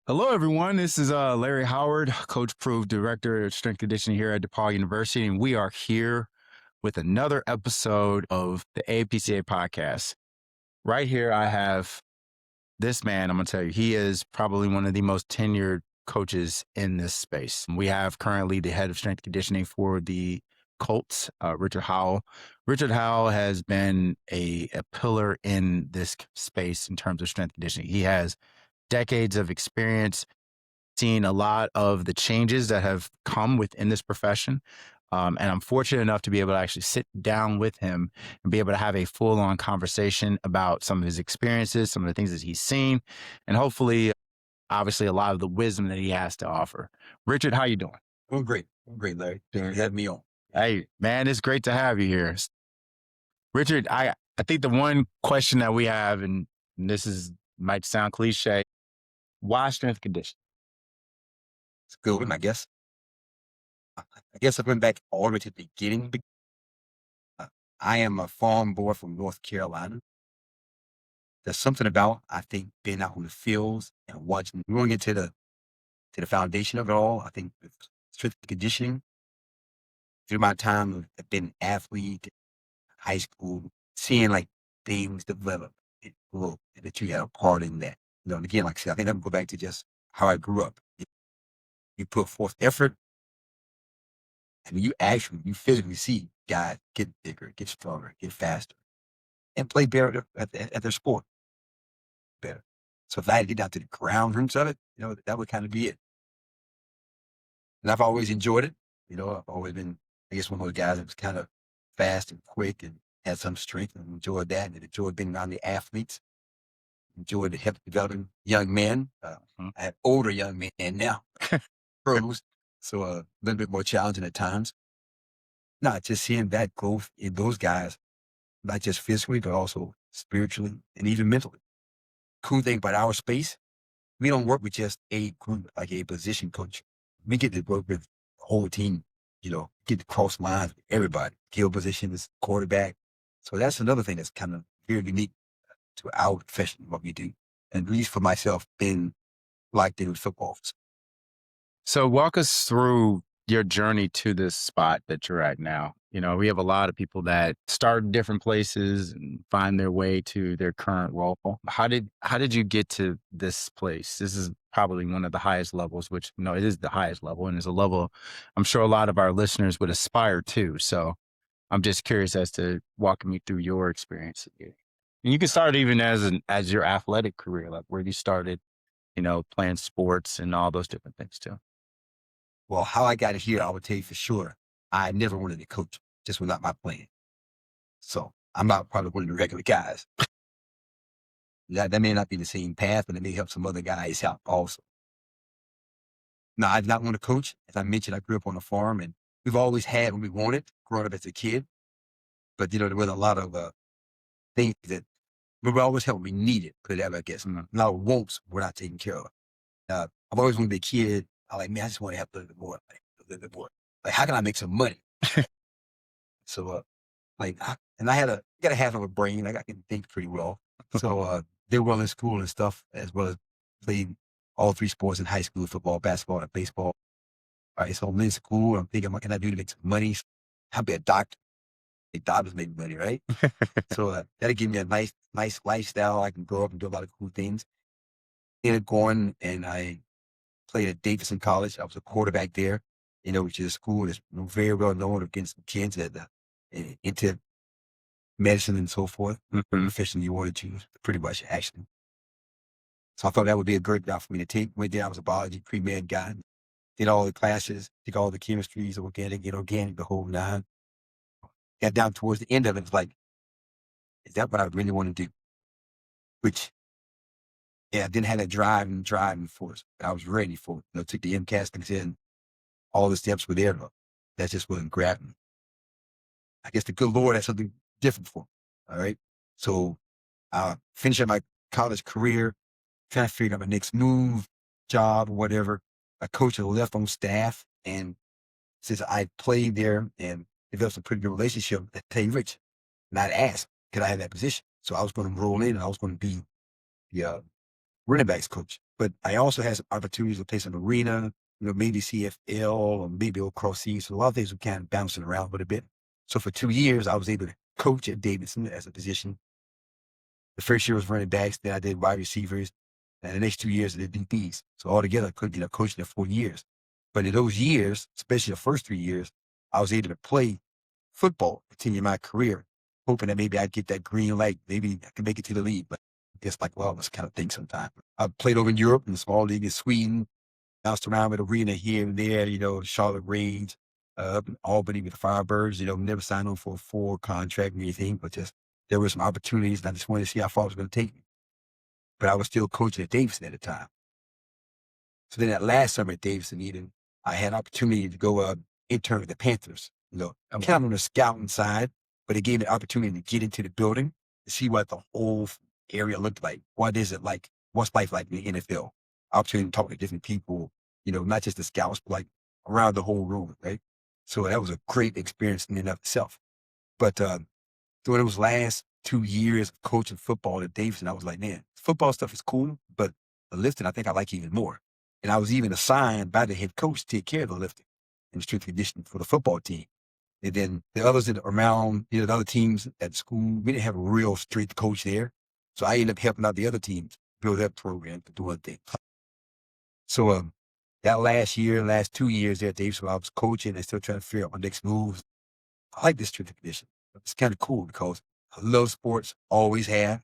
Hello, everyone. This is Larry Howard, Coach Proof Director of Strength Conditioning here at DePaul University, and we are here with another episode of the APCA podcast. Right here, I have this man. I'm going to tell you, he is probably one of the most tenured coaches in this space. We have currently the head of strength conditioning for the Colts, Richard Howell. Richard Howell has been a pillar in this space in terms of strength conditioning. He has decades of experience, seen a lot of the changes that have come within this profession. And I'm fortunate enough to be able to actually sit down with him and be able to have a full on conversation about some of his experiences, some of the things that he's seen, and hopefully, obviously, a lot of the wisdom that he has to offer. Richard, how you doing? I'm great. I'm great, Larry. Thanks for having me on. Hey, man, it's great to have you here. Richard, I think the one question that we have, and this is might sound cliche, why strength conditioning? It's a good one, I guess. I guess I went back all the way to the beginning. Uh, I am a farm boy from North Carolina. There's something about, I think, being out in the fields and watching, going into the foundation of it all. I think with strength conditioning, through my time of being an athlete, high school, seeing like things develop and grow, and that you had a part in that. And again, like I said, I think I can go back to just how I grew up. You put forth effort, and you physically see guys get bigger, get stronger, get faster, and play better at their sport better. So if I had to get down to the ground roots of it, that would kind of be it. And I've always enjoyed it. I've always been, I guess, one of those guys that was kind of fast and quick and had some strength, and enjoyed that, and enjoyed being around the athletes, enjoyed the help developing young men. Mhm. I have older young men now, pros, so a little bit more challenging at times. Not just seeing that growth in those guys, not just physically, but also spiritually and even mentally. Cool thing about our space, we don't work with just a group, like a position coach. We get to work with the whole team, get to cross lines with everybody, skill positions, quarterback. So that's another thing that's kind of very unique to our profession, what we do. And at least for myself, been like in football. So walk us through your journey to this spot that you're at now. We have a lot of people that start in different places and find their way to their current role. How did you get to this place? This is probably one of the highest levels, which it is the highest level, and it's a level I'm sure a lot of our listeners would aspire to. So I'm just curious as to walking me through your experience. And you can start even as your athletic career, like where you started, playing sports and all those different things too. Well, how I got here, I would tell you for sure. I never wanted to coach. Just was not my plan. So I'm not probably one of the regular guys. That may not be the same path, but it may help some other guys out also. No, I did not want to coach. As I mentioned, I grew up on a farm, and we've always had what we wanted growing up as a kid. But, there was a lot of things that we always had what we needed, put it that way, I guess. Mhm. A lot of wants were not taken care of. I've always wanted to be a kid. I like, man, I just want to have a little bit more, like a little bit more. Like, how can I make some money? So, and I got a half of a brain. Like, I can think pretty well. So, did well in school and stuff, as well as played all three sports in high school: football, basketball, and baseball. All right, so I'm in school. I'm thinking, what can I do to make some money? I'll be a doctor. Hey, doctors make money, right? So that'll give me a nice lifestyle. I can grow up and do a lot of cool things. Ended up going and I played at Davidson College. I was a quarterback there, which is a school that's very well known against kids that into medicine and so forth. Mhm. Profession you want to choose, pretty much actually. So I thought that would be a great job for me to take. Went there, I was a biology pre-med guy. Did all the classes, did all the chemistries, organic, inorganic, the whole nine. Got down towards the end of it, it's like, is that what I really want to do? Which, yeah, I didn't have that driving force. I was ready for it. Took the MCAS things in, all the steps were there. But that just wasn't grabbing me. I guess the good Lord had something different for me. All right. So finishing my college career, trying to figure out my next move, job, whatever. A coach had left on staff. And since I played there and developed a pretty good relationship, they hey, Rich, and I'd asked, could I have that position? So I was going to roll in and I was going to be the running backs coach. But I also had some opportunities to play some arena, maybe CFL or maybe Old Cross C. So a lot of things were kind of bouncing around a little bit. So for 2 years, I was able to coach at Davidson as a position. The first year was running backs, then I did wide receivers, and the next 2 years I did DBs. So altogether, I could end up coaching there 4 years. But in those years, especially the first 3 years, I was able to play football, continue my career, hoping that maybe I'd get that green light. Maybe I could make it to the league. But it's like, well, this kind of thing sometimes. I played over in Europe in the small league in Sweden, bounced around with arena here and there, Charlotte Rage, up in Albany with the Firebirds, never signed on for a full contract or anything, but just there were some opportunities and I just wanted to see how far it was going to take me. But I was still coaching at Davidson at the time. So then that last summer at Davidson, even, I had an opportunity to go intern with the Panthers, kind of on the scouting side, but it gave me the opportunity to get into the building to see what the whole area looked like. What is it like? What's life like in the NFL? Opportunity to talk to different people, not just the scouts, but like around the whole room, right? So that was a great experience in and of itself. But during those last 2 years of coaching football at Davidson, I was like, man, football stuff is cool, but the lifting, I think I like even more. And I was even assigned by the head coach to take care of the lifting and strength and conditioning for the football team. And then the others that around, the other teams at school, we didn't have a real strength coach there. So I ended up helping out the other teams build that program to do other things. So that last 2 years there at Davidson, I was coaching and still trying to figure out my next moves. I like this strength and conditioning. It's kind of cool because I love sports, always have.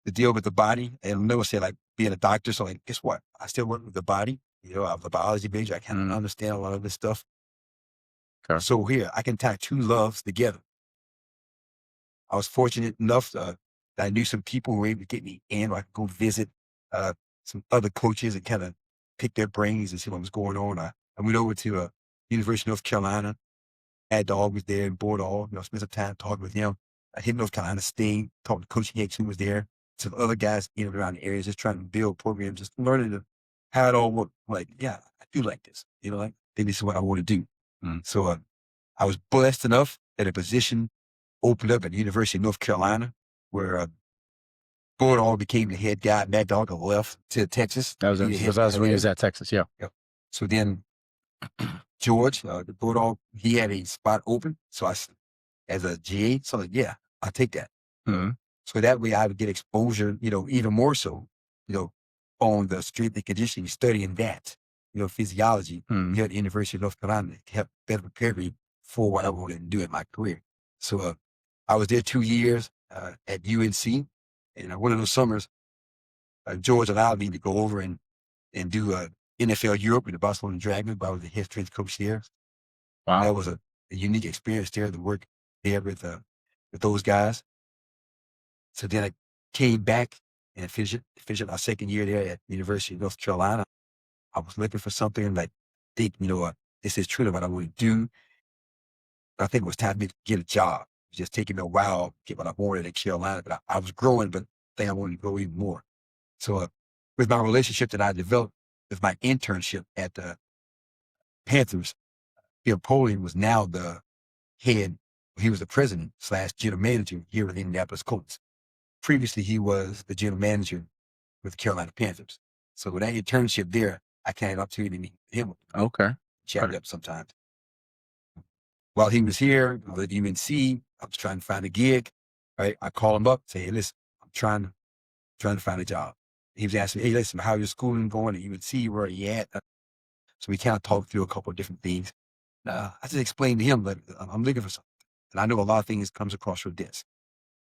The deal with the body, and I never say like being a doctor. So like, guess what? I still work with the body. I was a biology major. I kind of understand a lot of this stuff. Okay. So here, I can tie two loves together. I was fortunate enough that I knew some people who were able to get me in, or I could go visit some other coaches and kind of pick their brains and see what was going on. I went over to University of North Carolina. Mad Dog was there and Board All. Spent some time talking with him. I hit North Carolina State, talked to Coach Hicks, who was there. Some other guys in and around the areas, just trying to build programs, just learning how it all worked. Like, yeah, I do like this. I think this is what I want to do. So I was blessed enough that a position opened up at the University of North Carolina, where Board All became the head guy. Mad Dog left to Texas. That was when he was at Texas, yeah. Yep. So then George, the Bulldog, he had a spot open. So as a GA, so like, yeah, I'll take that. So that way I would get exposure, even more so, on the strength and conditioning, studying that, physiology here at the University of North Carolina to help better prepare me for what I wanted to do in my career. So I was there 2 years at UNC. And one of those summers, George allowed me to go over and do NFL Europe with the Barcelona Dragons, but I was the head strength coach there. Wow. That was a unique experience there to work there with those guys. So then I came back and finished my second year there at the University of North Carolina. I was looking for something like, think, this is truly what I want to do. But I think it was time for me to get a job. It was just taking me a while to get what I wanted at Carolina, but I was growing, but I think I wanted to grow even more. So with my relationship that I developed with my internship at the Panthers, Bill Polian was now the head. He was the president / general manager here with the Indianapolis Colts. Previously, he was the general manager with the Carolina Panthers. So with that internship there, I kind of had an opportunity to meet him. Okay. Chatted up sometimes. While he was here, I was at UNC. I was trying to find a gig. Right, I call him up, say, hey, listen, I'm trying to find a job. He was asking me, hey, listen, how's your schooling going at UNC? Where are you at? So we kind of talked through a couple of different things. I just explained to him that I'm looking for something. And I know a lot of things comes across your desk.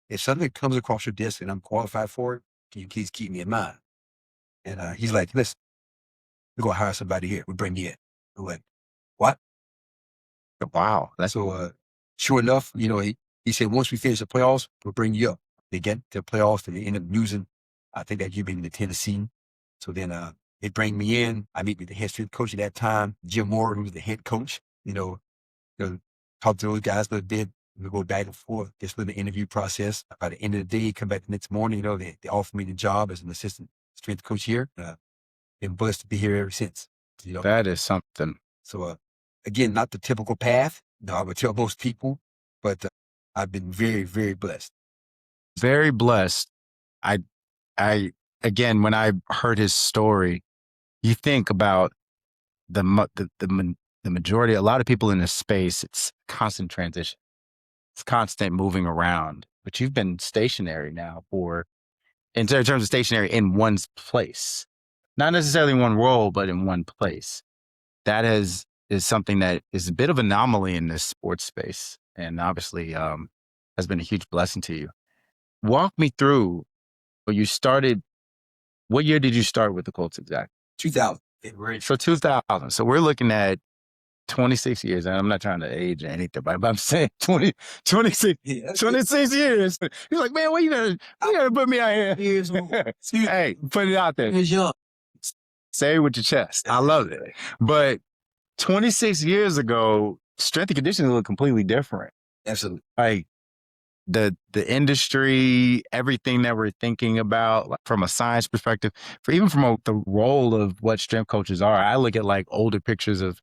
If something comes across your desk and I'm qualified for it, can you please keep me in mind? And he's like, listen, we're going to hire somebody here. We'll bring you in. I went, what? Wow. So sure enough, he said, once we finish the playoffs, we'll bring you up. They get to the playoffs. They end up losing. I think that you've been to Tennessee. So then they bring me in. I meet with the head strength coach at that time, Jim Moore, who was the head coach. Talk to those guys that did. We go back and forth, just with the interview process. By the end of the day, come back the next morning, they offered me the job as an assistant strength coach here. Been blessed to be here ever since. That is something. So again, not the typical path. I would tell most people, but I've been very, very blessed. Very blessed. I again, when I heard his story, you think about the majority, a lot of people in this space, it's constant transition. It's constant moving around, but you've been stationary now in terms of stationary in one place, not necessarily in one role, but in one place. That is something that is a bit of an anomaly in this sports space, and obviously has been a huge blessing to you. Walk me through when you started. What year did you start with the Colts exactly? 2000. So 2000. So we're looking at 26 years, and I'm not trying to age or anything, but I'm saying 26 years. You're like, man, you gotta put me out here. Hey, put it out there. Say it with your chest. I love it. But 26 years ago, strength and conditioning looked completely different. Absolutely. Like the industry, everything that we're thinking about, like from a science perspective, even from the role of what strength coaches are. I look at like older pictures of,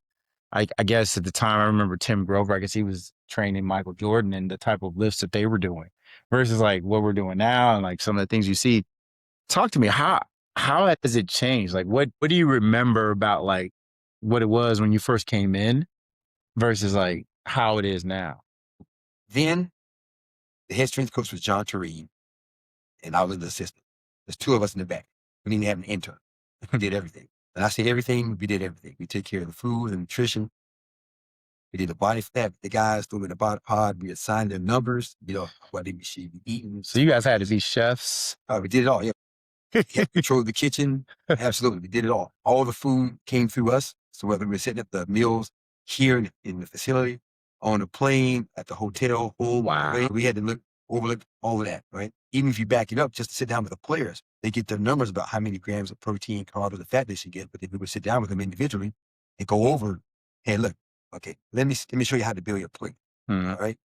I guess at the time, I remember Tim Grover, I guess he was training Michael Jordan and the type of lifts that they were doing versus like what we're doing now and like some of the things you see. Talk to me, how has it changed? Like what do you remember about like what it was when you first came in versus like how it is now? Then the head strength coach was John Tureen, and I was the assistant. There's two of us in the back. We didn't have an intern. We did everything. And I say everything, we did everything. We take care of the food and nutrition. We did the body fat. The guys threw them in the body pod. We assigned their numbers, what they should be eating. So you guys had to be chefs? We did it all, yeah. Control the kitchen. Absolutely. We did it all. All the food came through us. So whether we were sitting at the meals here in the facility, on the plane, at the hotel, Wow. we had to overlook all of that, right? Even if you back it up, just to sit down with the players, they get their numbers about how many grams of protein, carbs, or fat they should get. But if we would sit down with them individually and go over, hey, look, okay, let me show you how to build your plate, all right?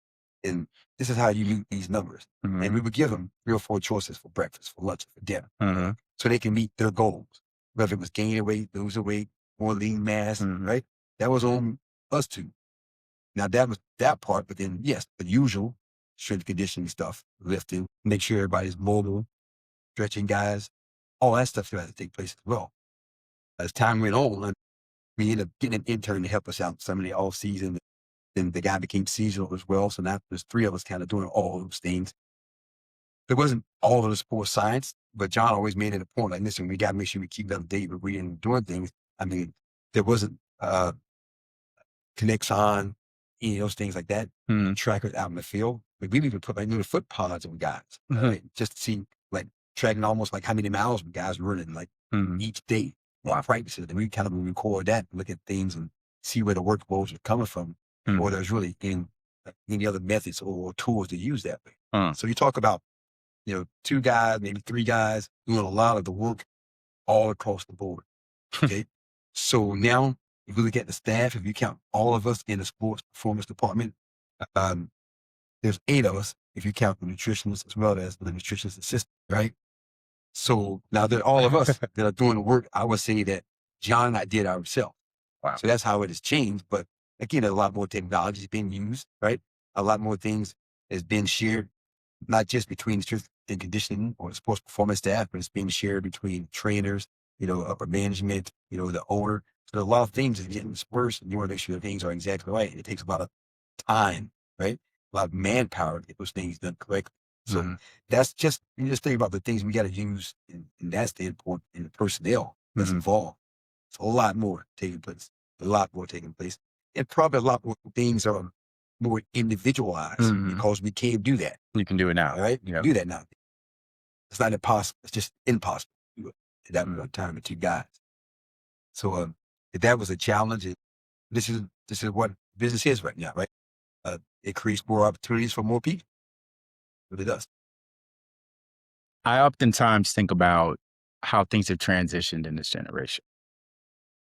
And this is how you meet these numbers. And we would give them 3 or 4 choices for breakfast, for lunch, for dinner, so they can meet their goals. Whether it was gaining weight, losing weight, more lean mass, right? That was on us two. Now that was that part, but then yes, the usual strength conditioning stuff, lifting, make sure everybody's mobile, stretching guys, all that stuff had to take place as well. As time went on, we ended up getting an intern to help us out some of the off season. Then the guy became seasonal as well. So now there's 3 of us kind of doing all those things. It wasn't all of the sports science, but John always made it a point. Like, listen, we got to make sure we keep up to date with reading and doing things. I mean, there wasn't connects on, those things like that, trackers out in the field. But we even put like little foot pods on guys, right? Just to see, like, tracking almost like how many miles guys running, like each day while practices. And we kind of record that, look at things and see where the work goals are coming from, or there's really any other methods or tools to use that way. So you talk about, 2 guys, maybe 3 guys doing a lot of the work all across the board. Okay. So now if you look at the staff, if you count all of us in the sports performance department, there's 8 of us if you count the nutritionists as well as the nutritionist assistant, right? So now that all of us that are doing the work, I would say that John and I did ourselves. Wow. So that's how it has changed. But again, a lot more technology is being used, right? A lot more things has been shared, not just between strength and conditioning or sports performance staff, but it's being shared between trainers, upper management, the owner. So a lot of things are getting dispersed, and you want to make sure that things are exactly right. It takes a lot of time, right? A lot of manpower to get those things done correctly. So that's just, you just think about the things we got to use in that standpoint, in the personnel that's involved. It's a lot more taking place, and probably a lot more things are more individualized because we can't do that. You can do it now. All right? You can do that now. It's not impossible. It's just impossible to do it at that one time with 2 guys. So if that was a challenge, this is what business is right now, right? It creates more opportunities for more people. It really does. I oftentimes think about how things have transitioned in this generation,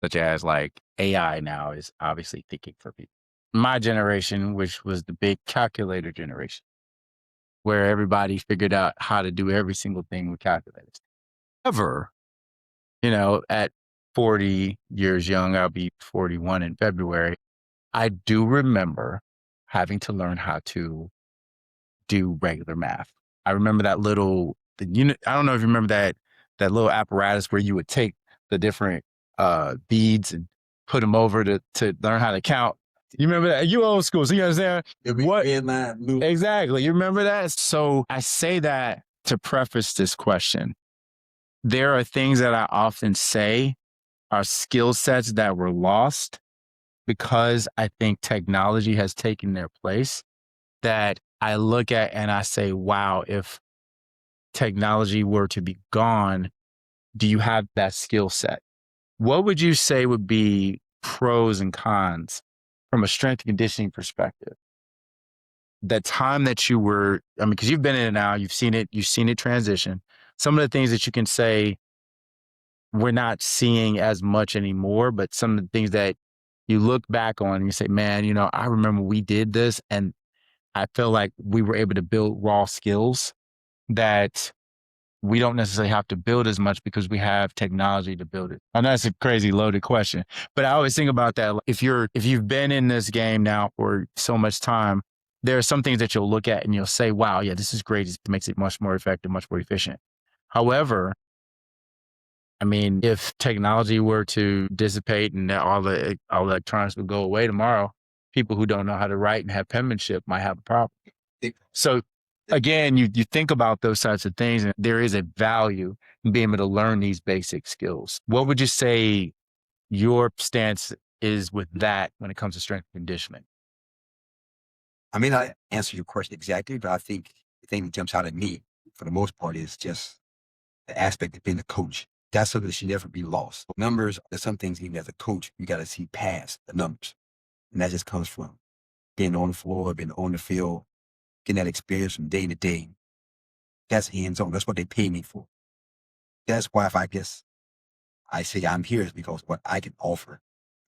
such as like AI now is obviously thinking for people. My generation, which was the big calculator generation, where everybody figured out how to do every single thing with calculators. However, at 40 years young, I'll be 41 in February. I do remember having to learn how to do regular math. I remember that I don't know if you remember that that little apparatus where you would take the different beads and put them over to learn how to count. You remember that? You old school, so you understand what? Exactly. You remember that? So I say that to preface this question. There are things that I often say are skill sets that were lost because I think technology has taken their place, that I look at and I say, wow, if technology were to be gone, do you have that skill set? What would you say would be pros and cons from a strength and conditioning perspective? The time that you were, I mean, because you've been in it now, you've seen it transition. Some of the things that you can say we're not seeing as much anymore, but some of the things that you look back on and you say, man, I remember we did this and I feel like we were able to build raw skills that we don't necessarily have to build as much because we have technology to build it. I know that's a crazy loaded question, but I always think about that. If you've been in this game now for so much time, there are some things that you'll look at and you'll say, wow, yeah, this is great. It makes it much more effective, much more efficient. However, I mean, if technology were to dissipate and all the electronics would go away tomorrow, people who don't know how to write and have penmanship might have a problem. So again, you think about those types of things, and there is a value in being able to learn these basic skills. What would you say your stance is with that when it comes to strength and conditioning? I may not answer your question exactly, but I think the thing that jumps out at me for the most part is just the aspect of being a coach. That's something that should never be lost. Numbers, there's some things even as a coach, you got to see past the numbers. And that just comes from being on the floor, being on the field, getting that experience from day to day. That's hands-on. That's what they pay me for. That's why if I say I'm here is because what I can offer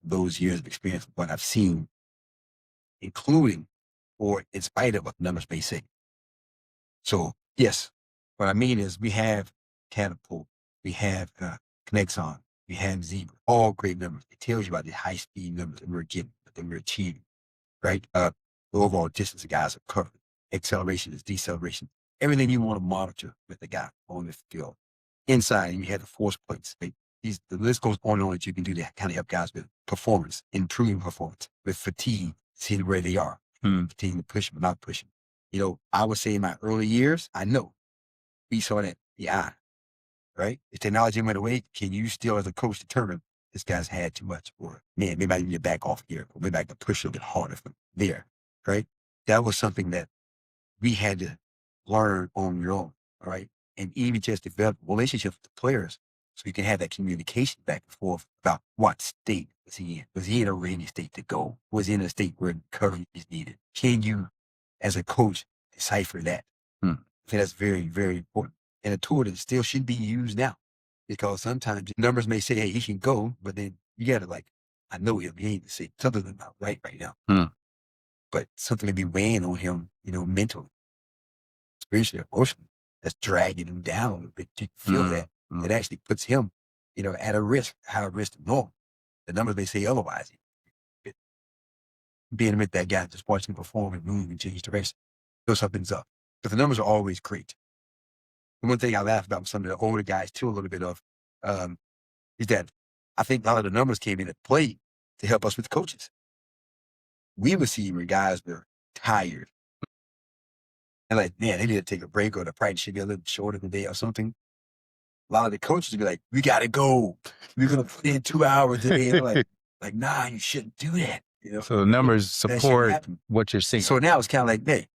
those years of experience, what I've seen, including or in spite of what numbers may say. So yes, what I mean is we have Catapult, we have Connexon, we have Zebra, all great numbers. It tells you about the high speed numbers that we're getting, that we're achieving, right? The overall distance the guys are covering, acceleration is deceleration, everything you want to monitor with the guy on the field. Inside, you have the force plates. Right? The list goes on and on that you can do to kind of help guys with performance, improving performance, with fatigue, seeing where they are, fatigue to push them, not pushing. I would say in my early years, I know we saw that the eye, right? If technology went away, can you still, as a coach, determine this guy's had too much, or man, maybe I need to back off here, or maybe I can push a little bit harder from there, right? That was something that we had to learn on your own, all right? And even just develop relationships with the players so you can have that communication back and forth about what state was he in. Was he in a ready state to go? Was he in a state where coverage is needed? Can you, as a coach, decipher that? I think that's very, very important. And a tool that still should be used now. Because sometimes numbers may say, hey, he can go, but then you got to I know him. He ain't to say something's not right now. But something may be weighing on him, mentally, spiritually, emotionally, that's dragging him down a little bit. You can feel that. It actually puts him, at a risk, higher risk than normal. The numbers may say otherwise. Being with that guy, just watching him perform and move and change direction, something's up. But the numbers are always great. The one thing I laugh about with some of the older guys too, a little bit of, is that I think a lot of the numbers came into play to help us with coaches. We were seeing where guys were tired. And man, they need to take a break, or the practice should be a little shorter today or something. A lot of the coaches would be like, we got to go. We're going to put in 2 hours today. And they're like, nah, you shouldn't do that. So the numbers support what you're seeing. So now it's kind of like, hey,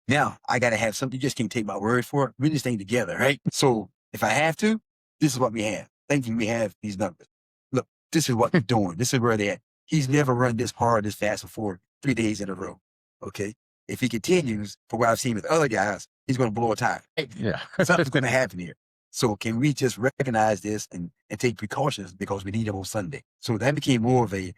now I got to have something. You just can't take my word for it. We're in this thing together, right? So if I have to, this is what we have. Thinking we have these numbers. Look, this is what we're doing. This is where they're at. He's never run this hard, this fast before 3 days in a row. Okay. If he continues, for what I've seen with other guys, he's going to blow a tire. Yeah. Something's going to happen here. So can we just recognize this and take precautions because we need him on Sunday? So that became more of a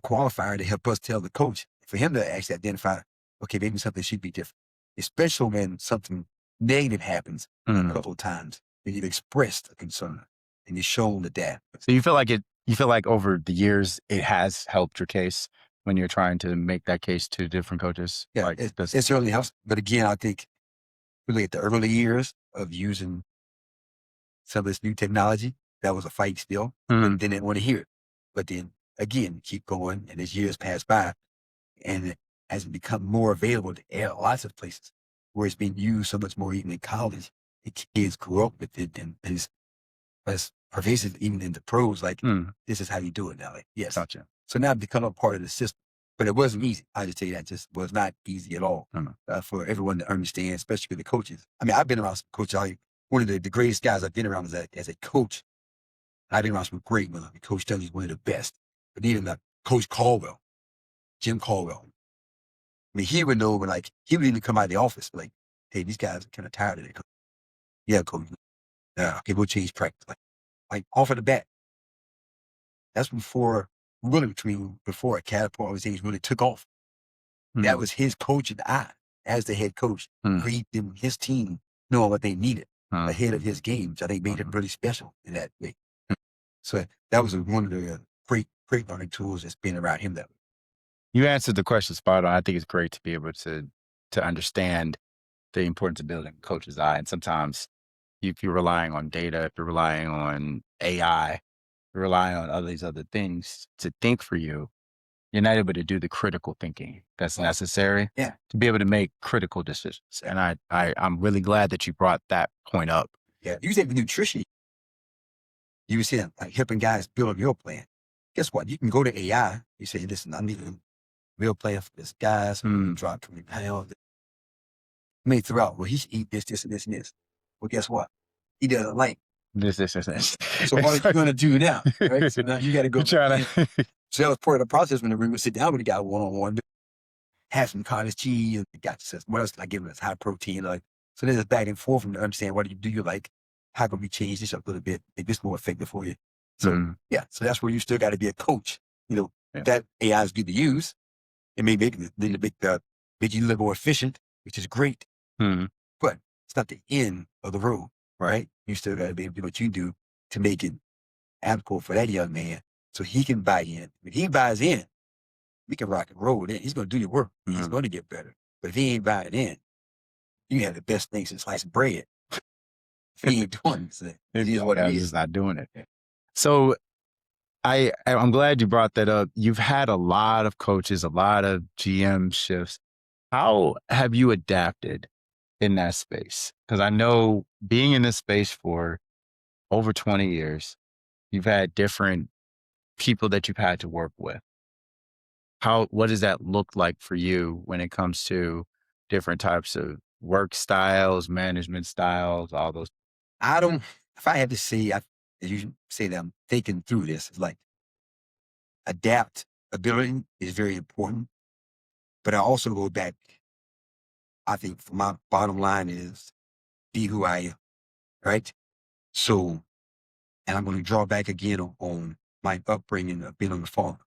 qualifier to help us tell the coach, for him to actually identify, okay, maybe something should be different, especially when something negative happens a couple of times and you've expressed a concern and you've shown the data. So you feel like over the years, it has helped your case when you're trying to make that case to different coaches? Yeah, it certainly helps. But again, I think really at the early years of using some of this new technology. That was a fight still. Mhm. They didn't want to hear it. But then again, keep going. And as years pass by, and it has become more available to lots of places where it's being used so much more even in college. The kids grew up with it and it's as pervasive even in the pros, like Mm. this is how you do it now. Like, yes. Gotcha. So now I've become a part of the system. But it wasn't easy. I just tell you that just was not easy at all Mhm. for everyone to understand, especially with the coaches. I mean, I've been around some coaches. One of the greatest guys I've been around as a coach. I've been around some great ones. I mean, Coach Dungy's one of the best. But even Coach Caldwell, Jim Caldwell. I mean, he would know when he would even come out of the office like, hey, these guys are kind of tired of it. Yeah, coach. Yeah, okay, we'll change practice. Like off of the bat. That's before before a catapult of things really took off. That Mm. was his coaching eye as the head coach. Mm. Read them, his team, knowing what they needed Uh, ahead of his game, which I think made him really special in that way. So that was one of the great learning tools that's been around him that way. You answered the question spot on. I think it's great to be able to understand the importance of building a coach's eye. And sometimes if you're relying on data, if you're relying on AI, you're relying on all these other things to think for you, you're not able to do the critical thinking that's necessary Yeah. to be able to make critical decisions. And I'm really glad that you brought that point up. Yeah. You think with nutrition, you see that like helping guys build a meal plan. Guess what? You can go to AI. You say, listen, I need a meal plan for this guy. So I'm drop 20 pounds. May throw out, well, he should eat this, this, and this, and this. Well, guess what? He doesn't like. This. So what are you going to do now? Right? So now you got to go. You're trying to. So that was part of the process when we would sit down with the guy one-on-one, have some cottage cheese. And the guy says, what else can I give him? It's high protein. So there's back and forth from to understand what do you like? How can we change this up a little bit? Make this more effective for you. So yeah, so that's where you still got to be a coach. That AI is good to use. It may make you a little more efficient, which is great. But it's not the end of the road, right? You still got to be able to do what you do to make it applicable for that young man so he can buy in. When he buys in, we can rock and roll. Then he's going to do your work. He's going to get better. But if he ain't buying in, you have the best thing since sliced bread. If he ain't doing it, it is what it is. He's not doing it. So I'm glad you brought that up. You've had a lot of coaches, a lot of GM shifts. How have you adapted in that space? Because I know being in this space for over 20 years, you've had different people that you've had to work with. What does that look like for you when it comes to different types of work styles, management styles, all those? If I had to say, as you say that I'm thinking through this, it's like adaptability is very important. But I also go back, I think for my bottom line is be who I am, right? So, and I'm going to draw back again on my upbringing of being on the farm,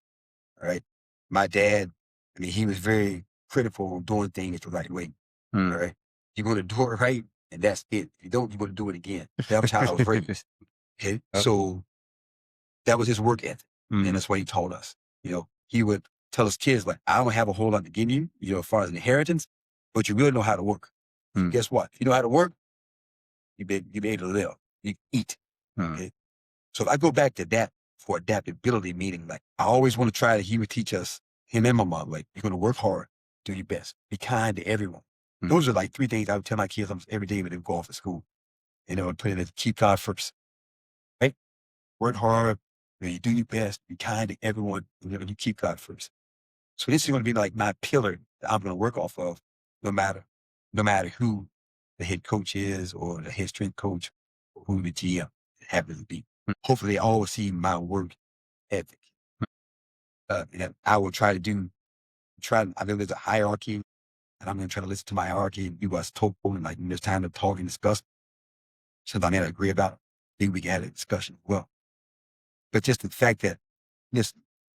right? My dad, I mean, he was very critical on doing things the right way, all right? You're going to do it right, and that's it. If you don't, you're going to do it again. That was how I was raised. Okay? So that was his work ethic, and that's what he taught us. He would tell his kids, like, I don't have a whole lot to give you, as far as an inheritance, but you really know how to work. Guess what? If you know how to work, you be able to live. You eat. Okay? So if I go back to that for adaptability, meaning like I always want to try he would teach us, him and my mom, like, you're going to work hard, do your best, be kind to everyone. Those are like 3 things I would tell my kids almost every day when they go off to school. Put in keep God first, right? Work hard, you do your best, be kind to everyone, you keep God first. So this is going to be like my pillar that I'm going to work off of, no matter who the head coach is or the head strength coach or who the GM happens to be. Hopefully they all see my work ethic. And I will try to I know there's a hierarchy, and I'm going to try to listen to my hierarchy and do what's told, and like when there's time to talk and discuss something I need to agree about, maybe we can have a discussion. Well, but just the fact that this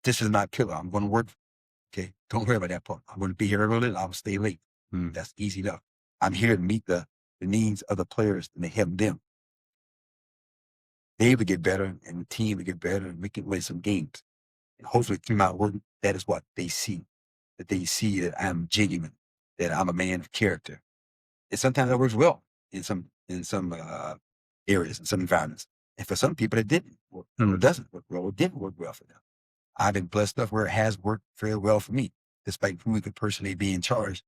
is my pillar. I'm going to work. Okay, don't worry about that part. I'm going to be here early and I'll stay late. That's easy enough. I'm here to meet the needs of the players and to help them. They would get better and the team would get better and we can win some games. And hopefully through my work, that is what they see. That they see that I'm genuine, that I'm a man of character. And sometimes that works well in some areas and some environments. And for some people, it didn't work, or it doesn't work well, or didn't work well for them. I've been blessed enough where it has worked very well for me, despite who could personally be in charge.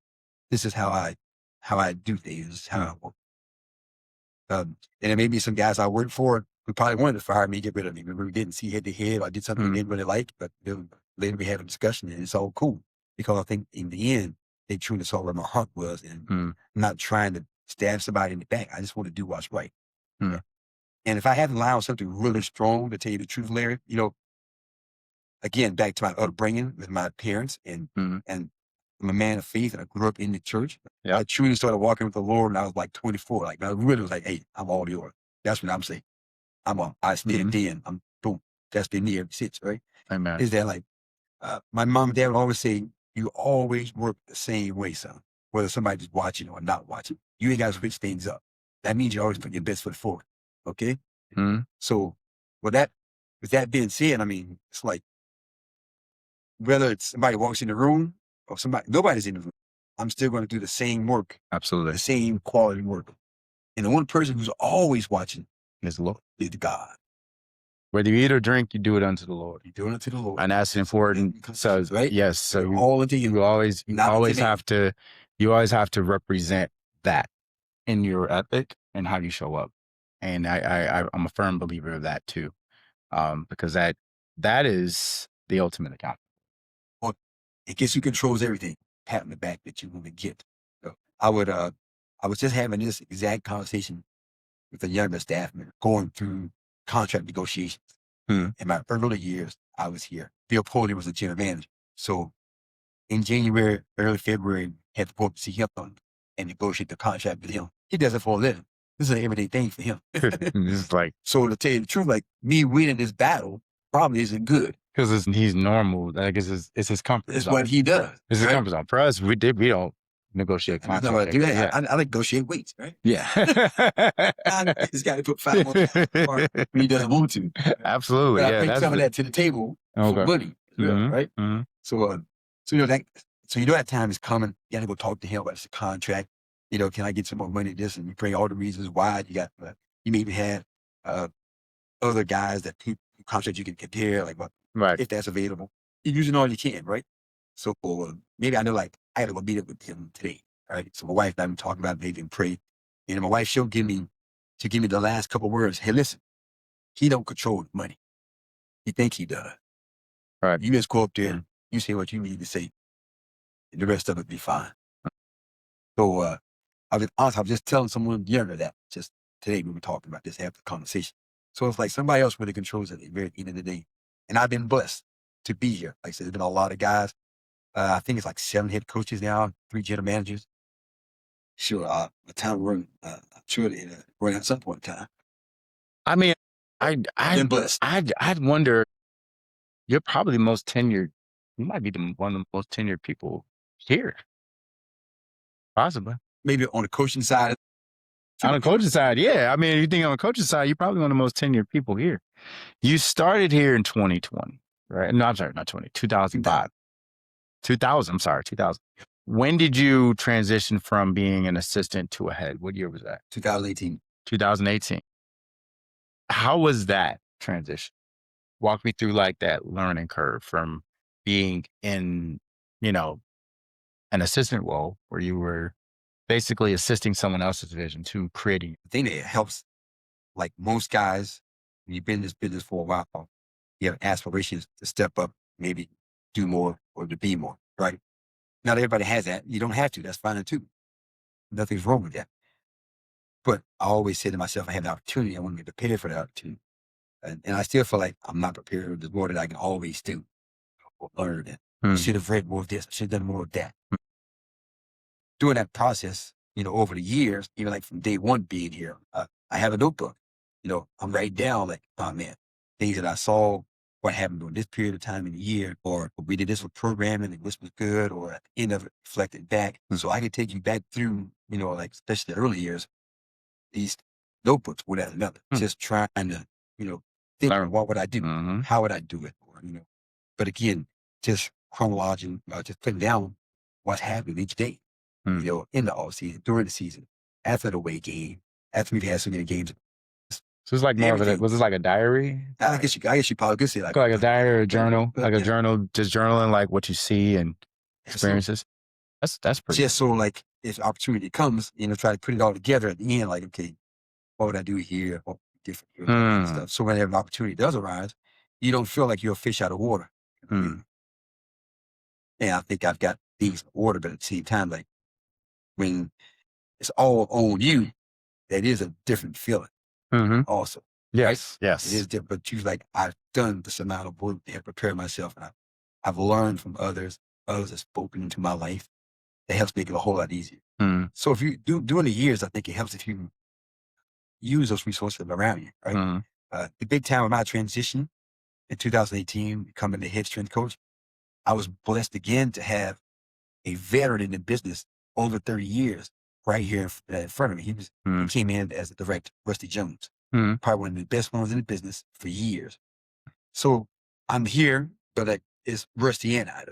This is how I do things, how I work. And there may be some guys I worked for who probably wanted to fire me, get rid of me. Maybe we didn't see head to head, or I did something they didn't really like, but later we had a discussion and it's all cool. Because I think in the end, they truly saw where my heart was, and I'm not trying to stab somebody in the back. I just want to do what's right. And if I hadn't allowed something really strong, to tell you the truth, Larry, again, back to my upbringing with my parents, and I'm a man of faith, and I grew up in the church. Yeah. I truly started walking with the Lord when I was like 24. Like, I really was like, hey, I'm all yours. That's what I'm saying. I stepped in. Boom. That's been me ever since, right? Amen. Is that like, my mom and dad would always say, you always work the same way, son, whether somebody's watching or not watching. You ain't got to switch things up. That means you always put your best foot forward. Okay? So with that being said, I mean, it's like, whether it's somebody walks in the room or nobody's in the room, I'm still going to do the same work. Absolutely. The same quality work. And the one person who's always watching is the Lord. Is God. Whether you eat or drink, you do it unto the Lord. You do it unto the Lord. And that's important. So, right? yes. So all unto you. You always have to represent that in your ethic and how you show up. And I'm a firm believer of that too. Because that is the ultimate account. Well, it gets you controls everything. Pat on the back that you want to get. So I was just having this exact conversation with a younger staff member going through contract negotiations. In my early years, I was here. Bill Poley was the general manager. So in January, early February, had to go up to see him and negotiate the contract with him. He does it for a living. This is an everyday thing for him. This is like, so to tell you the truth, like, me winning this battle probably isn't good. Because he's normal. Like it's his comfort It's zone. what he does. It's his comfort zone. For us, we don't negotiate contracts. Yeah. I negotiate weights, right? Yeah. This guy put 5 more when he doesn't want to. Absolutely. But I bring some of that to the table for money, right? So that time is coming. You got to go talk to him about the contract. Can I get some more money? This, and you bring all the reasons why. You maybe have other guys that contract you can compare, like if that's available. You're using all you can, right? So maybe I know, like, I got to go meet up with him today, right? So my wife and I been talking about maybe and pray. And my wife, she'll give me the last couple of words. Hey, listen, he don't control the money. He think he does. Right. You just go up there and you say what you need to say, and the rest of it be fine. So I was just telling someone younger that just today we were talking about this after the conversation. So it's like somebody else really controls it at the very end of the day. And I've been blessed to be here. Like I said, there's been a lot of guys. I think it's like 7 head coaches now, 3 general managers. Sure, the time run, I'm sure they run at some point in time. I mean, I've been blessed. I'd wonder, you're probably the most tenured. You might be one of the most tenured people here. Possibly. Maybe on the coaching side. On the coaching side, yeah. I mean, you think on the coaching side, you're probably one of the most tenured people here. You started here in 2020, right? No, I'm sorry, not 2005. 2000. When did you transition from being an assistant to a head? What year was that? 2018. 2018. How was that transition? Walk me through like that learning curve from being in, an assistant role where you were basically assisting someone else's vision to creating. The thing that helps, like most guys, when you've been in this business for a while, you have aspirations to step up, maybe do more or to be more, right? Not everybody has that. You don't have to. That's fine too. Nothing's wrong with that. But I always say to myself, I have the opportunity. I want to be prepared for the opportunity. And I still feel like I'm not prepared. There's more that I can always do or learn. And I should have read more of this. I should have done more of that. During that process, over the years, even like from day one being here, I have a notebook. I'm writing down like, oh man, things that I saw, what happened during this period of time in the year, or we did this with programming and this was good, or at the end of it, reflected back. So I could take you back through, like especially the early years, these notebooks, one after another, just trying to, think, what would I do? How would I do it? Or, but again, just chronologically, just putting down what's happening each day, in the off season, during the season, after the away game, after we've had so many games, So it's like more of a, everything. was this like a diary? I guess you probably could say Like a diary or a journal, like a yeah. journal, just journaling like what you see and So experiences. That's pretty. just so like if opportunity comes, try to put it all together at the end, like, okay, what would I do here? What would be different here? That kind of stuff. So whenever an opportunity does arise, you don't feel like you're a fish out of water. Yeah, I think I've got things in order, but at the same time, like when it's all on you, that is a different feeling. Also. Yes. Right? Yes. It is different, but you like, I've done this amount of work and prepared myself, and I've learned from others. Others have spoken into my life. It helps make it a whole lot easier. So if you during the years, I think it helps if you use those resources around you, right? The big time of my transition in 2018, becoming the head strength coach, I was blessed again to have a veteran in the business over 30 years right here in front of me. He came in as a director, Rusty Jones, probably one of the best ones in the business for years. So I'm here, but like it's Rusty and I.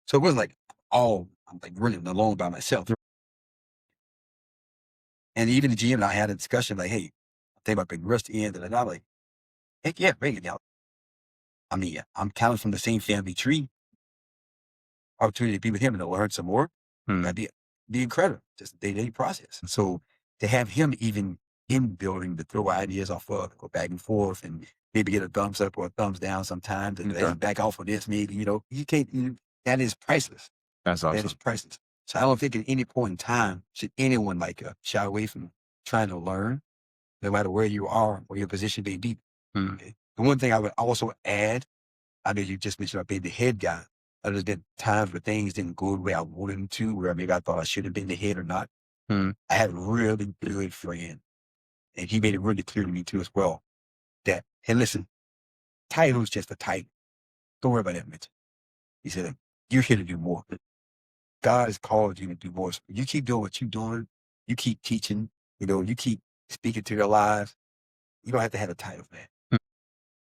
So it wasn't like I'm like running alone by myself. And even the GM and I had a discussion like, hey, I think about bringing Rusty in, and I'm like, heck yeah, bring it out. I mean, I'm counting from the same family tree. Opportunity to be with him and to learn some more. That'd be incredible. Just a day-to-day process. And so to have him even in building to throw ideas off of, go back and forth, and maybe get a thumbs up or a thumbs down sometimes, and back off on this, maybe, you can't, that is priceless. That's awesome. That is priceless. So I don't think at any point in time should anyone like shy away from trying to learn, no matter where you are or your position may be. Okay? The one thing I would also add, I know you just mentioned about being the head guy. There's been times where things didn't go the way I wanted them to, where maybe I thought I should have been the head or not. I had a really good friend, and he made it really clear to me too as well that, hey, listen, title's just a title. Don't worry about that, Mitch. He said, you're here to do more. God has called you to do more. So you keep doing what you're doing. You keep teaching. You keep speaking to their lives. You don't have to have a title for that.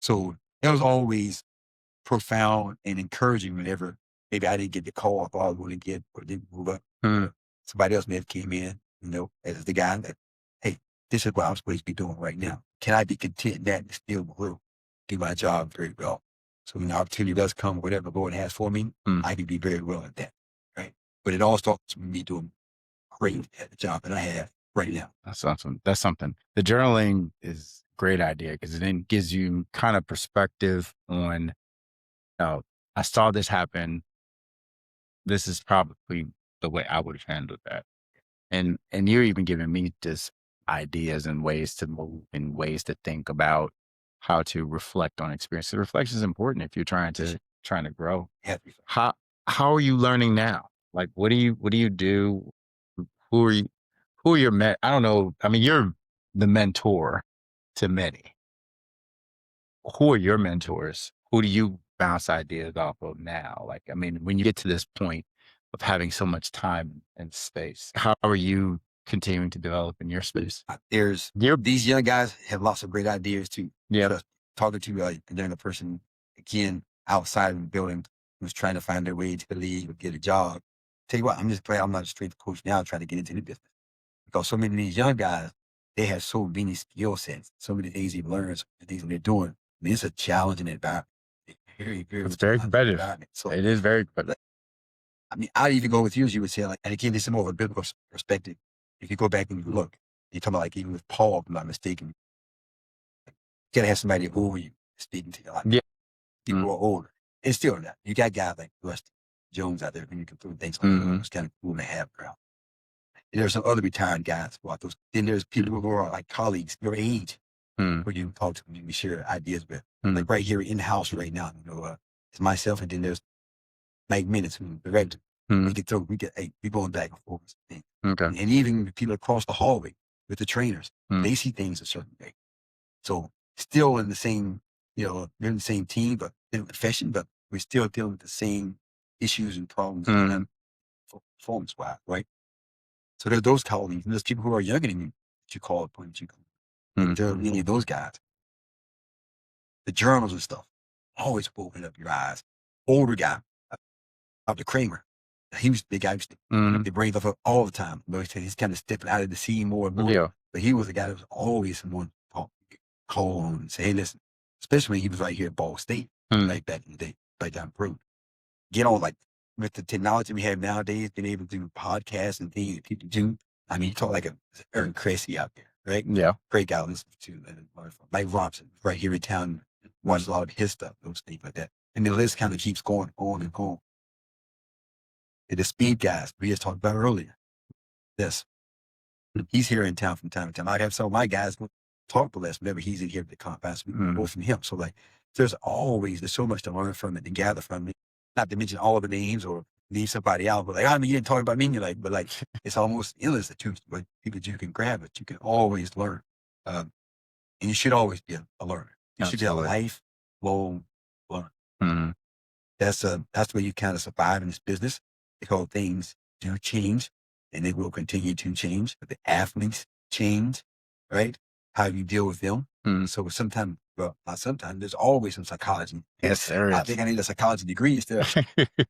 So that was always profound and encouraging whenever maybe I didn't get the call I thought I was going to get or didn't move up. Somebody else may have came in, as the guy that, hey, this is what I'm supposed to be doing right now. Can I be content in that and still grow, do my job very well? So when the opportunity does come, whatever the Lord has for me, I can be very well at that, right? But it all starts with me doing great at the job that I have right now. That's awesome. That's something. The journaling is a great idea because it then gives you kind of perspective on, I saw this happen. This is probably the way I would have handled that. And you're even giving me just ideas and ways to move and ways to think about how to reflect on experience. So reflection is important if you're trying to grow. How are you learning now? Like, what do you do? Who are you? Who are your I don't know. I mean, you're the mentor to many. Who are your mentors? Who do you bounce ideas off of now? Like, I mean, when you get to this point of having so much time and space, how are you continuing to develop in your space? These young guys have lots of great ideas too. Yeah. Talking to a younger person, again, outside of the building, who's trying to find their way to the league or get a job. Tell you what, I'm just glad I'm not a strength coach now trying to get into the business. Because so many of these young guys, they have so many skill sets, so many things they've learned, so many things that they're doing. I mean, it's a challenging environment. It's very competitive. So it is very competitive. I mean, I'd even go with you as you would say, like, and again, this is more of a biblical perspective. If you go back and you look, you're talking about like even with Paul, if I'm not mistaken, you gotta have somebody over you speaking to you. Like, yeah. People who are older. And still that. You got guys like Rusty Jones out there, and you can throw things like that. It's kind of cool to have around. And there's some other retired guys about those. Then there's people who are like colleagues your age, who you talk to, you share ideas with. Like right here in the house right now, it's myself, and then there's Mike Minutes, who's the director. We going back and forth. Okay. And even people across the hallway with the trainers, they see things a certain way. So still in the same, we're in the same team, but in a profession, but we're still dealing with the same issues and problems performance-wise, right? So there's those colleagues, and there's people who are younger than you that you call upon. There are many of those guys. The journals and stuff always open up your eyes. Older guy, Dr. Kramer, he was the guy they bring stuff up all the time. He's kind of stepping out of the scene more and more. Yeah. But he was the guy that was always someone talking. call on and say, hey, listen, especially when he was right here at Ball State, like back in the day, right down the road. Get on, like, with the technology we have nowadays, being able to do podcasts and things that people do. I mean, you talk like a Aaron Cressy out there, right? Yeah. Great guy to listen to. Mike Robinson, right here in town, watches a lot of his stuff, those things like that. And the list kind of keeps going on and on. And the speed guys we just talked about earlier. Yes. He's here in town from time to time. I have some of my guys talk with us whenever he's in here at the conference. We go from him. So, like, there's so much to learn from it and gather from it. Not to mention all of the names or leave somebody out. But, like, I mean, you didn't talk about me. And you're like, but, like, it's almost endless that people that you can grab it. You can always learn. And you should always be a learner. You should be a lifelong learner. That's the way you kind of survive in this business, because things do change and they will continue to change. But the athletes change, right? How you deal with them. So sometimes, well, not sometimes, there's always some psychology. Yes, there is. I think I need a psychology degree instead of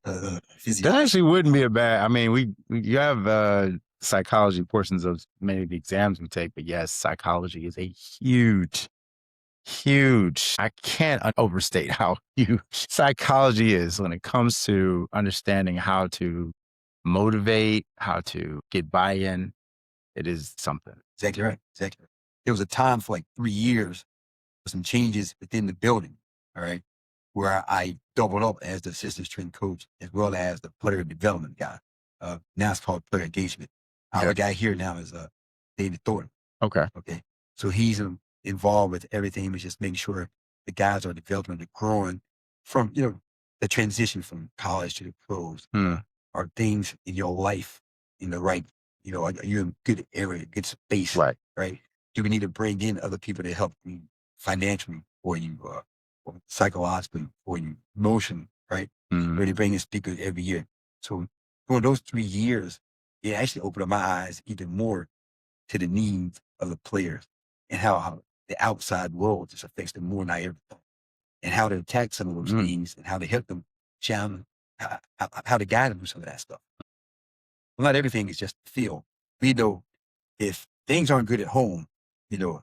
That physiology. actually wouldn't be a bad. I mean, you have psychology portions of many of the exams we take, but yes, psychology is a huge. I can't overstate how huge psychology is when it comes to understanding how to motivate, how to get buy-in. It is something. Exactly right. Exactly right. There was a time for like 3 years for some changes within the building, all right, where I doubled up as the assistant strength coach as well as the player development guy. Now it's called player engagement. Our guy here now is David Thornton. Okay. So he's involved with everything, but just making sure the guys are developing and growing from, the transition from college to the pros, or things in your life in the right, are you in good area, good space, Right. Do we need to bring in other people to help you financially or you, or psychologically or you emotionally, right? Really bring in speakers every year. So for those 3 years, it actually opened up my eyes even more to the needs of the players and how the outside world just affects them more than I ever thought, and how to attack some of those things and how to help them challenge, how to guide them through some of that stuff. Well, not everything is just the field. We know if things aren't good at home,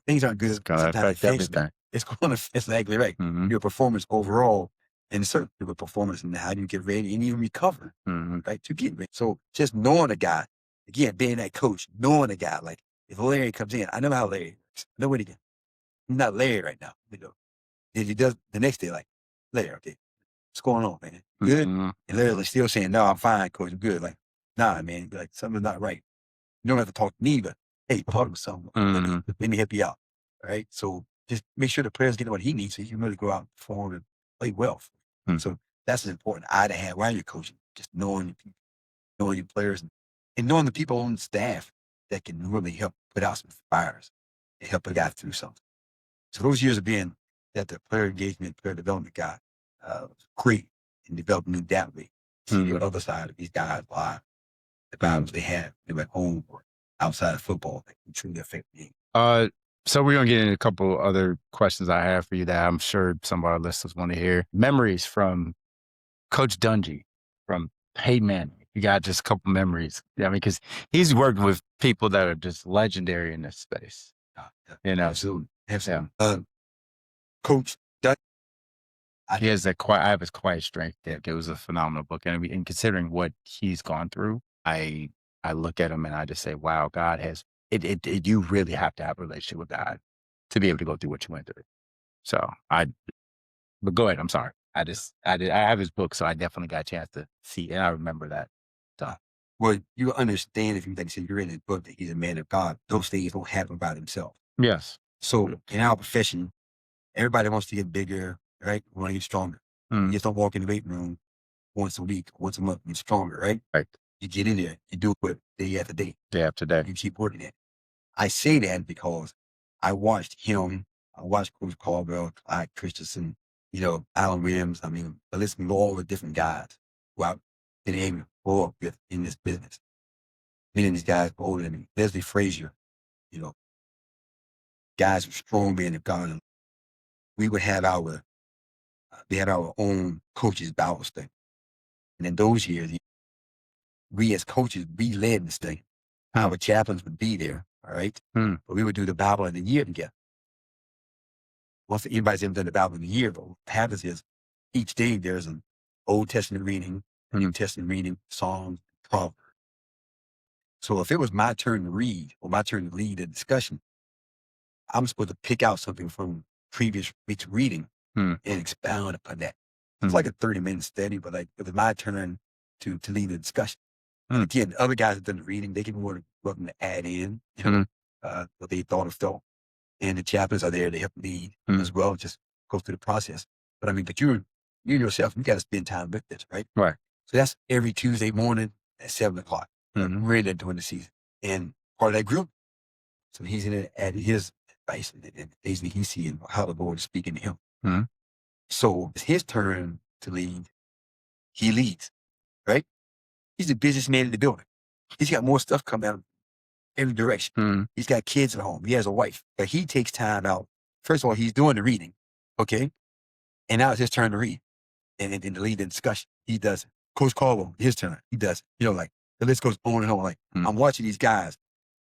things aren't good. It's gonna affect everything. It's going to, it's exactly right. Your performance overall, and certainly your performance and how you get ready and even recover, right, to get ready. So just knowing a guy, again, being that coach, knowing a guy, like if Larry comes in, I know how Larry works. I know what he can. He's not Larry right now. If he does the next day, like, Larry, okay, what's going on, man? Good? And Larry's still saying, no, I'm fine, coach, I'm good. Like, nah, man, like, something's not right. You don't have to talk to me, but hey, talk to someone. Let me help you out. All right. So just make sure the players get what he needs so he can really go out and perform and play well. So that's an important eye to have while you're coaching, just knowing your people, knowing your players, and knowing the people on the staff that can really help put out some fires and help a guy through something. So those years of being that the player engagement, player development guy was great in developing Adaptability. See the other side of these guys live, the values they have, at home or outside of football that can truly affect me. So we're gonna get into a couple other questions I have for you that I'm sure some of our listeners want to hear. Memories from Coach Dungy, from Peyton Manning. You got just a couple memories. I mean, because he's worked with people that are just legendary in this space. Absolutely. Coach Dungy. He has that quiet. I have his Quiet Strength. It was a phenomenal book, and considering what he's gone through, I look at him and I just say, "Wow, God has it. You really have to have a relationship with God to be able to go through what you went through." So but go ahead. I'm sorry. I have his book, so I definitely got a chance to see, and I remember that. So, well, you understand if you like you read his book that he's a man of God. Those things don't happen by themselves. yes. So in our profession, everybody wants to get bigger, right? We want to get stronger. You just don't walk in the weight room once a week, once a month, get stronger, right? Right. You get in there, you do it day after day. Day after day. You keep working it. I say that because I watched him. I watched Coach Caldwell, Clyde Christensen, Alan Williams. I mean, I listened to all the different guys who I've been able to grow up with in this business. Many of these guys were older than me. Leslie Frazier, guys who strong men have gone. We would have we had our own coaches Bible study. And in those years, we as coaches, we led this thing. Our chaplains would be there, all right? But we would do the Bible of the year together. once anybody's ever done the Bible in a year, but what happens is each day there's an Old Testament reading, a New Testament reading, Psalms, Proverbs. So if it was my turn to read or my turn to lead a discussion, I'm supposed to pick out something from previous week's reading and expound upon that. It's like a 30-minute study, but like it was my turn to lead the discussion. And again, other guys have done the reading. They can be more welcome to add in, what they thought or felt. And the chaplains are there to help lead as well, just go through the process. But I mean, but you yourself, you got to spend time with this, right? Right. So that's every Tuesday morning at 7:00. Really during the season. And part of that group, so he's in it at his advice and things that he's seeing, how the Lord is speaking to him. So it's his turn to lead. He leads, right? He's the businessman in the building. He's got more stuff coming out every direction. He's got kids at home. He has a wife. But he takes time out. First of all, he's doing the reading, okay? And now it's his turn to read and to lead the discussion. He does it. Coach Caldwell, his turn. He does it. You know, like the list goes on and on. Like I'm watching these guys.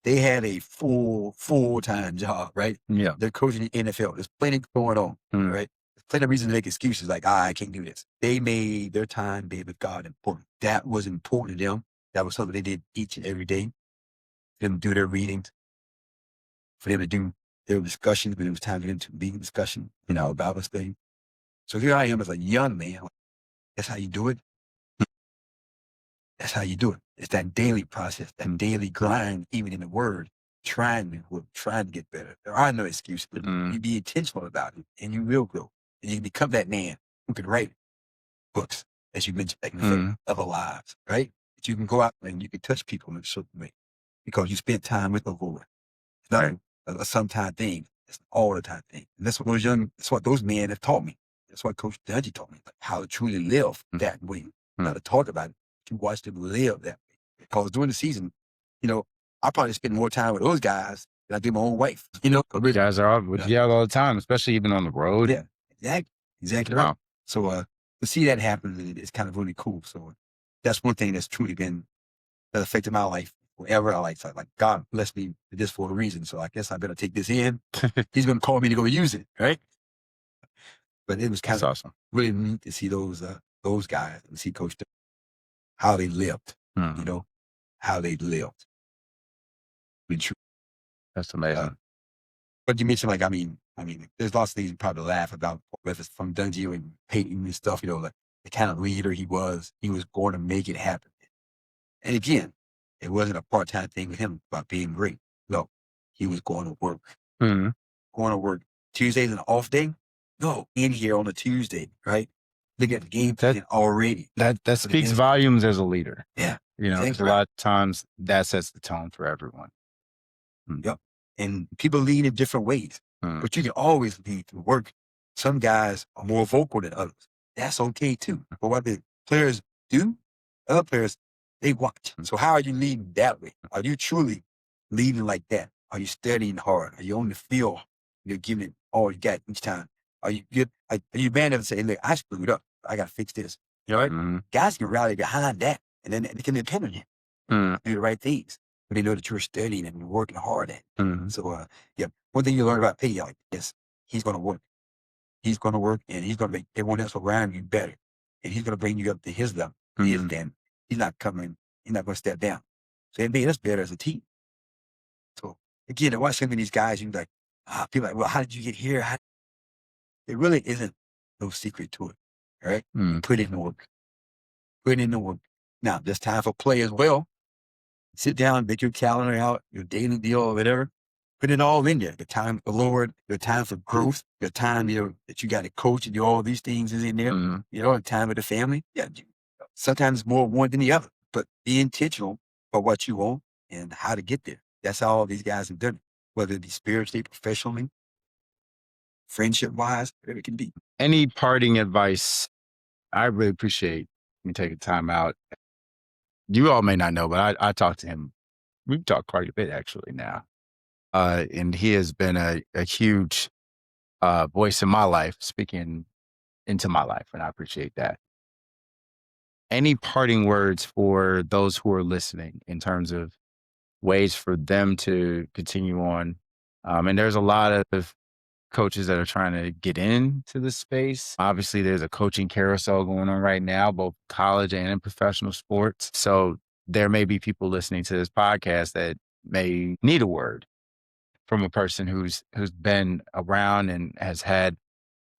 They had a full-time job, right? Yeah. They're coaching the NFL. There's plenty going on, right? There's plenty of reasons to make excuses like, I can't do this. They made their time being with God important. That was important to them. That was something they did each and every day. For them to do their readings, for them to do their discussions, when it was time for them to be in discussion, about this thing. So here I am as a young man. That's how you do it. That's how you do it. It's that daily process, that daily grind, even in the word, trying to get better. There are no excuses. You be intentional about it, and you will grow. And you become that man who can write books, as you mentioned, back in the day, of our lives, right? That you can go out and you can touch people in a certain way because you spent time with the Lord. It's not a sometime thing. It's an all the time thing. And that's what those men have taught me. That's what Coach Dungy taught me, like how to truly live that way. Not to talk about it, to watch them live that way. Because during the season, I probably spend more time with those guys than I do my own wife. You guys are out with you all the time, especially even on the road. Yeah, exactly right. So to see that happen is kind of really cool. So that's one thing that's truly that affected my life forever. So like God blessed me with this for a reason. So I guess I better take this in. He's going to call me to go use it, right? But it was kind of awesome. Really neat to see those guys and see Coach how they lived, how they lived. Be true. That's amazing. But you mentioned, like, I mean, there's lots of things you probably laugh about, whether it's from Dungy and Peyton and stuff, like the kind of leader he was going to make it happen. And again, it wasn't a part-time thing with him about being great. No, he was going to work. Going to work. Tuesday's an off day? No, in here on a Tuesday, right? Look at the game plan already. That speaks volumes as a leader. Yeah. Because a lot of times that sets the tone for everyone. Yep. And people lead in different ways, but you can always lead through work. Some guys are more vocal than others. That's okay too. But what the players do, other players, they watch. So how are you leading that way? Are you truly leading like that? Are you studying hard? Are you on the field? You're giving it all you got each time. Are you good? Are you man enough to say, look, I screwed up. I got to fix this. Right? Guys can rally behind that, and then they can depend on you. Do the right things. But they know that you're studying and you're working hard at it. So, one thing you learn about Peyton, like, yes, he's going to work. He's going to work, and he's going to make everyone else around you better. And he's going to bring you up to his level. He's not going to step down. So it made us better as a team. So, again, I watch some of these guys, you're like, people are like, well, how did you get here? There really isn't no secret to it, all right? Put in the work. Put in the work. Now, there's time for play as well. Sit down, make your calendar out, your daily deal or whatever. Put it all in there. Your time for the Lord, your time for growth, your time, that you got to coach and do all these things is in there. And time with the family. Yeah. Sometimes it's more one than the other, but be intentional for what you want and how to get there. That's how all these guys have done it, whether it be spiritually, professionally, friendship-wise, whatever it can be. Any parting advice? I really appreciate you taking time out. You all may not know, but I talked to him. We've talked quite a bit actually now. And he has been a huge voice in my life, speaking into my life, and I appreciate that. Any parting words for those who are listening in terms of ways for them to continue on? And there's a lot of coaches that are trying to get into the space. Obviously, there's a coaching carousel going on right now, both college and in professional sports. So there may be people listening to this podcast that may need a word from a person who's been around and has had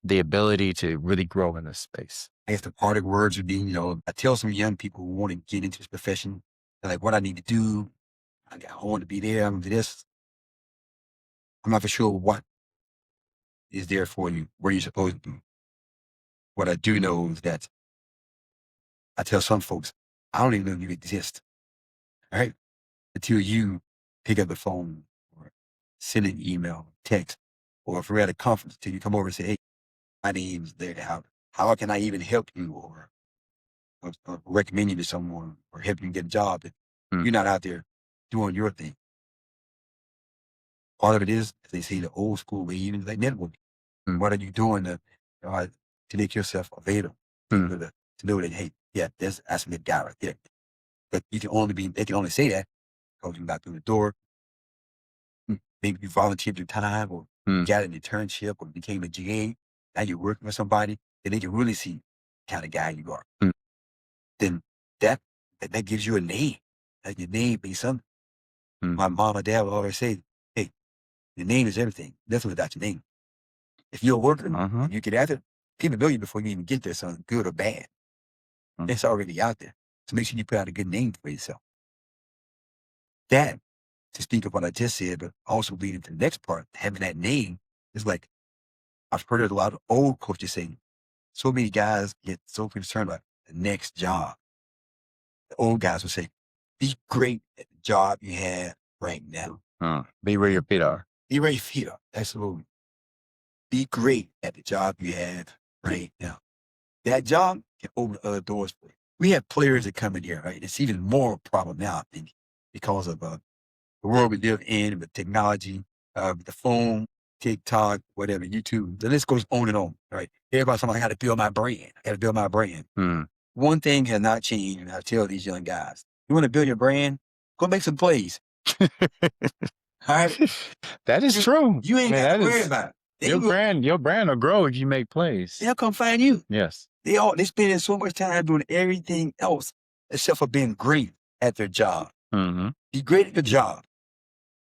the ability to really grow in this space. I guess the parting words would be, I tell some young people who want to get into this profession, they're like, what I need to do, I want to be there, I'm going to do this. I'm not for sure what is there for you, where you're supposed to be. What I do know is that I tell some folks, I don't even know you exist, all right? Until you pick up the phone or send an email, text, or if we're at a conference, till you come over and say, hey, my name's there. How can I even help you or recommend you to someone or help you get a job that you're not out there doing your thing? Part of it is, as they say, the old school way, even like networking. What are you doing to make yourself available? To know that, hey, yeah, that's a good guy right there. But they can only say that because you got through the door. Maybe you volunteered your time or got an internship or became a GA. Now you're working with somebody, then they can really see the kind of guy you are. Then that gives you a name. Like your name means something. My mom and dad would always say, hey, your name is everything. That's without your name. If you're working, you get after it, people know you before you even get there, something good or bad. It's already out there. So make sure you put out a good name for yourself. That, to speak of what I just said, but also leading to the next part, having that name is like, I've heard a lot of old coaches say, so many guys get so concerned about the next job. The old guys would say, be great at the job you have right now. Be where your feet are. Be where your feet are. Absolutely. Be great at the job you have right now. That job can open other doors for you. We have players that come in here, right? It's even more a problem now, I think, because of the world we live in, with technology, the phone, TikTok, whatever, YouTube. The list goes on and on, right? Everybody's talking, I got to build my brand. I got to build my brand. One thing has not changed, and I tell these young guys, you want to build your brand? Go make some plays. All right? That is true. You ain't got to worry about it. Your brand will grow if you make plays. They'll come find you. Yes. They spending so much time doing everything else except for being great at their job. Be great at the job.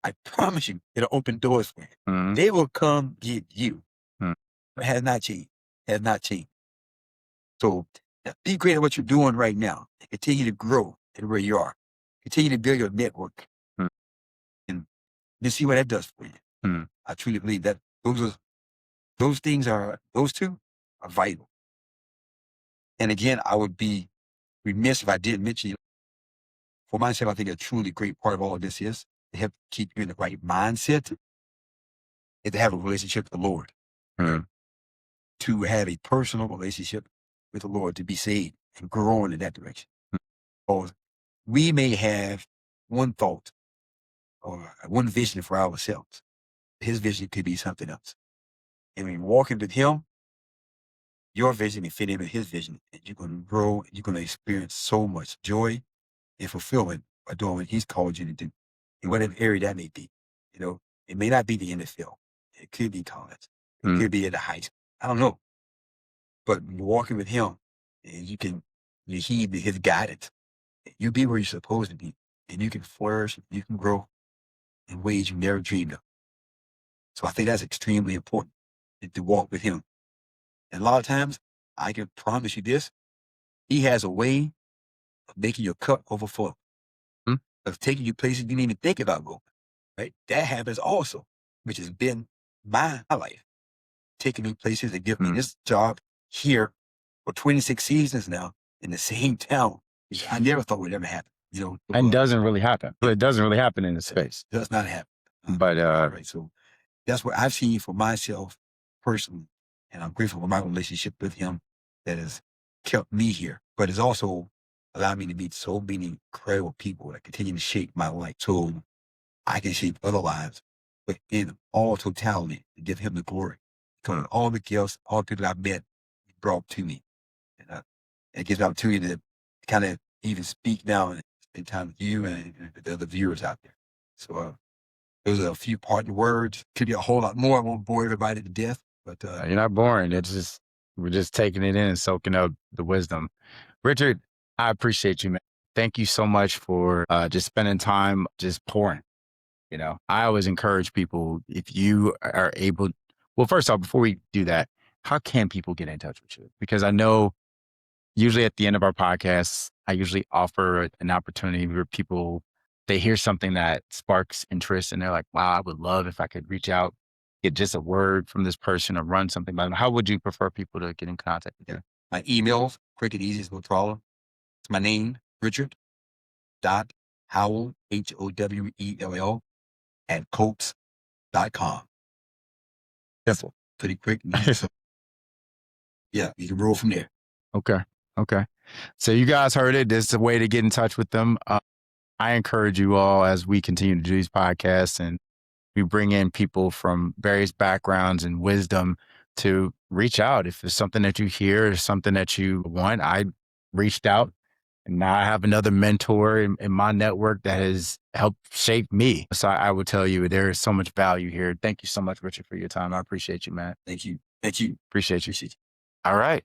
I promise you, it'll open doors for you. They will come get you. It has not changed. Has not changed. So be great at what you're doing right now. Continue to grow at where you are. Continue to build your network. And you see what that does for you. I truly believe that those two are vital. And again, I would be remiss if I didn't mention, for myself, I think a truly great part of all of this is to help keep you in the right mindset is to have a relationship with the Lord. To have a personal relationship with the Lord, to be saved and growing in that direction. Or we may have one thought or one vision for ourselves. His vision could be something else. And when you're walking with him, your vision can fit in with his vision, and you're going to grow, and you're going to experience so much joy and fulfillment by doing what he's called you to do, in whatever area that may be. It may not be the NFL. It could be college. It could be at the high school. I don't know. But you're walking with him, and you heed his guidance. You be where you're supposed to be, and you can flourish, you can grow in ways you never dreamed of. So I think that's extremely important, to walk with him. And a lot of times, I can promise you this, he has a way of making your cup overflow, of taking you places you didn't even think about going, right? That happens also, which has been my life, taking me places that give me this job here for 26 seasons now in the same town. I never thought would ever happen. And doesn't really happen. It doesn't really happen in this space. It does not happen. But right. So that's what I've seen for myself personally. And I'm grateful for my relationship with him that has kept me here, but it's also allowed me to meet so many incredible people that continue to shape my life so I can shape other lives, but in all totality to give him the glory. Because all the gifts, all the people I've met, he brought to me. And it gives me an opportunity to kind of even speak now and spend time with you and the other viewers out there. So Those are a few parting words. Could be a whole lot more. I won't bore everybody to death, but You're not boring. We're just taking it in and soaking up the wisdom. Richard, I appreciate you, man. Thank you so much for just spending time just pouring. I always encourage people, if you are able, well, first off, before we do that, how can people get in touch with you? Because I know usually at the end of our podcasts, I usually offer an opportunity where people, they hear something that sparks interest and they're like, wow, I would love if I could reach out, get just a word from this person or run something by them. How would you prefer people to get in contact with you? My email's quick and easy, no problem. It's my name, Richard dot Howell, Howell at Coates.com. Simple, pretty quick and easy. So, yeah, you can roll from there. Okay. So you guys heard it. This is a way to get in touch with them. I encourage you all as we continue to do these podcasts and we bring in people from various backgrounds and wisdom to reach out. If there's something that you hear or something that you want, I reached out and now I have another mentor in my network that has helped shape me. So I would tell you there is so much value here. Thank you so much, Richard, for your time. I appreciate you, man. Thank you. Appreciate you. All right.